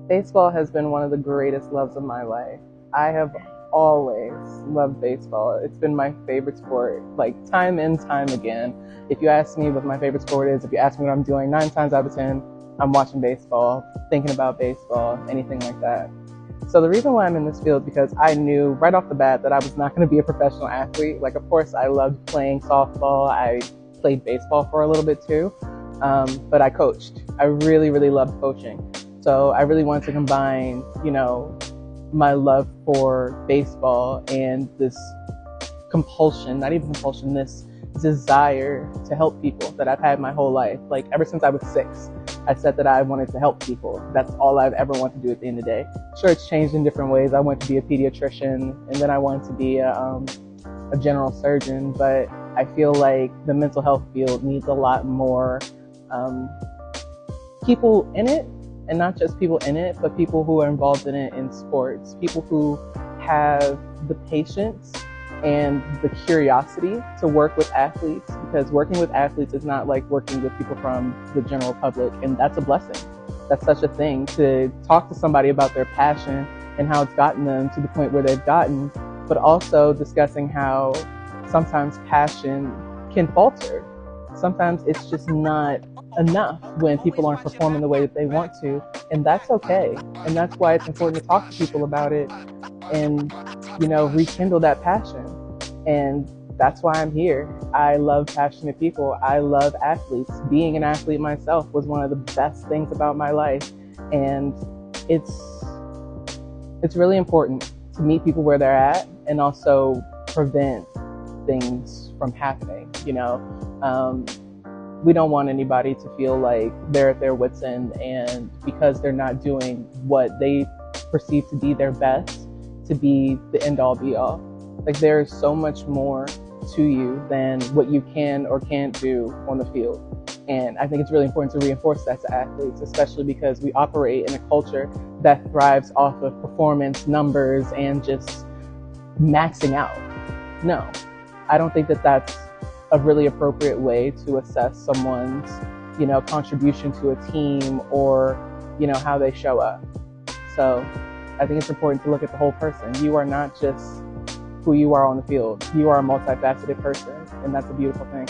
Baseball has been one of the greatest loves of my life. I have always loved baseball. It's been my favorite sport, like time and time again. If you ask me what my favorite sport is, if you ask me what I'm doing, 9 times out of 10, I'm watching baseball, thinking about baseball, anything like that. So the reason why I'm in this field is because I knew right off the bat that I was not going to be a professional athlete. Like, of course, I loved playing softball. I played baseball for a little bit too, but I coached. I really, really loved coaching. So I really wanted to combine, my love for baseball and this compulsion, not even compulsion, this desire to help people that I've had my whole life. Like, ever since I was 6, I said that I wanted to help people. That's all I've ever wanted to do at the end of the day. Sure, it's changed in different ways. I wanted to be a pediatrician, and then I wanted to be a general surgeon, but I feel like the mental health field needs a lot more people in it, and not just people in it, but people who are involved in it in sports, people who have the patience and the curiosity to work with athletes, because working with athletes is not like working with people from the general public, and that's a blessing. That's such a thing, to talk to somebody about their passion and how it's gotten them to the point where they've gotten, but also discussing how sometimes passion can falter. Sometimes it's just not enough when people aren't performing the way that they want to, and that's okay. And that's why it's important to talk to people about it and, rekindle that passion. And that's why I'm here. I love passionate people. I love athletes. Being an athlete myself was one of the best things about my life. And it's really important to meet people where they're at and also prevent things from happening. We don't want anybody to feel like they're at their wits' end, and because they're not doing what they perceive to be their best, to be the end-all be-all. Like, there is so much more to you than what you can or can't do on the field. And I think it's really important to reinforce that to athletes, especially because we operate in a culture that thrives off of performance, numbers, and just maxing out. No, I don't think that that's a really appropriate way to assess someone's, contribution to a team or, how they show up. So I think it's important to look at the whole person. You are not just who you are on the field. You are a multifaceted person, and that's a beautiful thing.